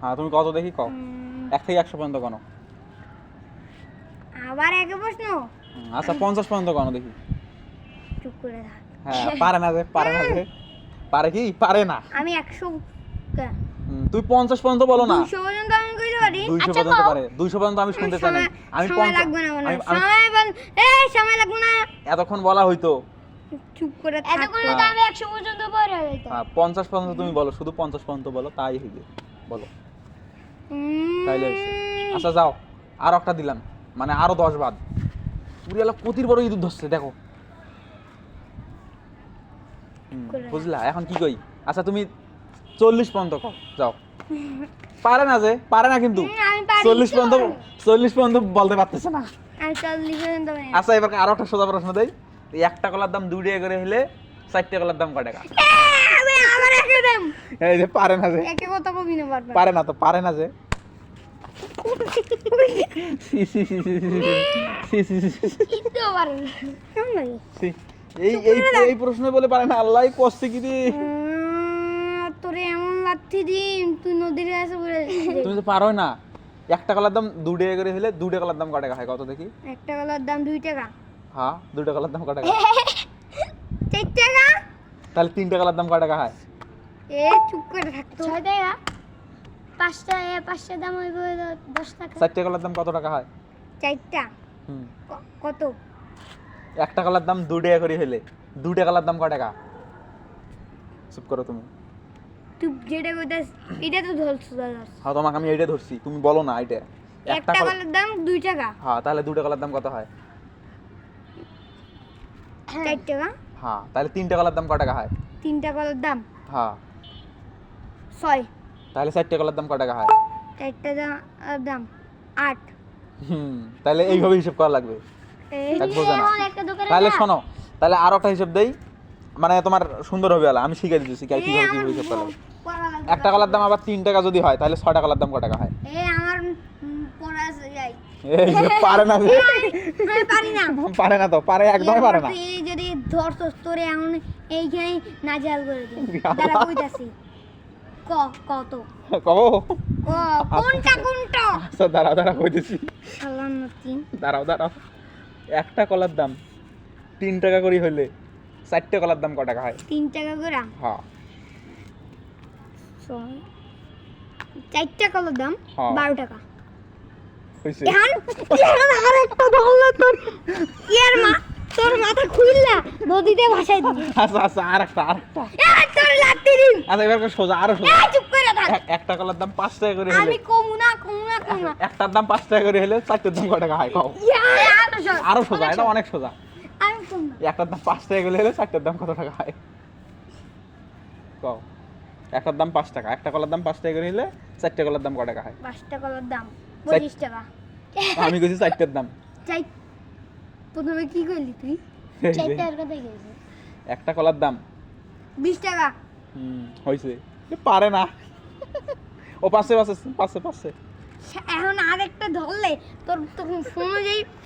হ্যাঁ তুমি কত দেখি কও 1 থেকে 100 পর্যন্ত গণো। আবার একই প্রশ্ন। আচ্ছা 50 পর্যন্ত গণো দেখি। চুপ করে থাক। হ্যাঁ পারে না যে পারে কি পারে না। আমি 100 তুই 50 পর্যন্ত বলো না। 200 পর্যন্ত আমি কইতে পারি। 200 পর্যন্ত পারে 200 পর্যন্ত আমি শুনতে চাই না। আমি সময় 50 লাগবে না মনে হয়। সময় লাগবে না। এতক্ষণ বলা হইতো। চুপ করে থাক। এতক্ষণ তো আমি 100 পর্যন্ত পড়ে যাইতাম। হ্যাঁ 50 পর্যন্ত তুমি বলো, শুধু 50 পর্যন্ত বলো তাই হইবে। বলো তাইলে হইছে। আচ্ছা যাও আর একটা দিলাম, মানে আরো 10 বাদ। পুরিয়ালা কতির বড় ইঁদুর ধরছে দেখো। বুঝলা এখন কি কই? আচ্ছা তুমি 40 পর্যন্ত কও যাও। পারে না যে, পারে না কিন্তু। আমি পারি। 40 পর্যন্ত বলতে পারতেছে না। আমি 40 পর্যন্ত পারি। আচ্ছা এবার আরো একটা সোজা প্রশ্ন দেই। এই একটা কলার দাম 2 টাকা করে হলে 4টা কলার দাম কয় টাকা? আমি আবার একে দাম। এই যে পারে না যে, একে কত কবি না পারবে। পারে না তো, পারে না যে। C C C C C C C C C. কিন্তু পারে না। কেমন লাগে? সি। এই প্রশ্ন বলে পারে না, আল্লাহই কষ্ট কি দি। তোরে এমন লাথি দিন তুই নদীর কাছে পড়ে তুমি তো পারোই না। একটা কলার দাম 2 টাকা করে হলে 2টা কলার দাম কয় টাকা হয় কত দেখি? একটা কলার দাম 2 টাকা। হ্যাঁ 2টা কলার দাম কয় টাকা? 4 টাকা। তাহলে 3টা কলার দাম কয় টাকা হয়? চুপ করে থাক তো। 6 টাকা। 5টা দাম হইব 10 টাকা। 4টা কলার দাম কত টাকা হয়? 4টা। কত? একটা কলার দাম 2 টাকা করে হলে 2টা কলার দাম কয় টাকা? চুপ করো তুমি। তুই যেটা কইতাস এটা তো ধরছ দাদা। হ্যাঁ তোমাকে আমি এইটা ধরছি, তুমি বলো না এইটা। একটা কলার দাম 2 টাকা। হ্যাঁ তাহলে 2টা কলার দাম কত হয়? 4 টাকা। হ্যাঁ তাহলে 3টা কলার দাম কয় টাকা হয়? 3টা কলার দাম হ্যাঁ 6। তাহলে 4টা কলার দাম কয় টাকা হয়? 4টা দাম 8। তাহলে এইভাবে হিসাব করা লাগবে। এক বোঝা না। এখন একটা দোকানে তাহলে শোনো, তাহলে আরো একটা হিসাব দেই, মানে তোমার সুন্দর হবে আলা, আমি শিখাই দিতেছি কিভাবে হিসাব করা লাগবে। একটা কলার দাম আবার 3 টাকা যদি হয় তাহলে 6টা কলার দাম কয় টাকা হয়? আমার পড়া যাই। এই যে পারে না যে, আমি পারি না। পারে না তো, পারে একদমই পারে না। তুই যদি ধরছস তোরে এমন এইখানে নাজাল করে দে। দাঁড়া কইতাছি। কত? কও কোনটা? আচ্ছা দাঁড়া কইতেছি। সালাম নতি। দাঁড়াও। একটা কলার দাম 3 টাকা করে হইলে 4টা কলার দাম কয় টাকা হয়? 3 টাকা করে। হ্যাঁ 4টা কলার দাম 12 টাকা। হইছে। এখন আরেকটা ধরলা তোর তোর মাথা খুইলা নদীতে ভাসাই দিবি। আচ্ছা আরেকটা। তোর লাত্তি দিন। আচ্ছা এবার সোজা, আরো সোজা। চুপ করে থাক। একটা কলার দাম 5 টাকা করে হলে আমি কমু না। একটার দাম 5 টাকা করে হলে 4টার দাম কয় টাকা হয় কও? আরো সোজা, এটা অনেক সোজা। আমি কম না। একটার দাম 5 টাকা করে হলে 4টার দাম কত টাকা হয় কও? একটার দাম 5 টাকা, একটা কলার দাম 5 টাকা করে হলে 4টা কলার দাম কত টাকা হয়? 5টা কলার দাম 25 টাকা। আমি কইছি 4টার দাম। চাই প্রথমে কি কইলি তুই? এই যে, 4টার কথা কইছি। একটা কলার দাম 20 টাকা। হইছে। পারে না। ও পাশে এখন আরেকটা ধরলে তোর তখন ফোন যাই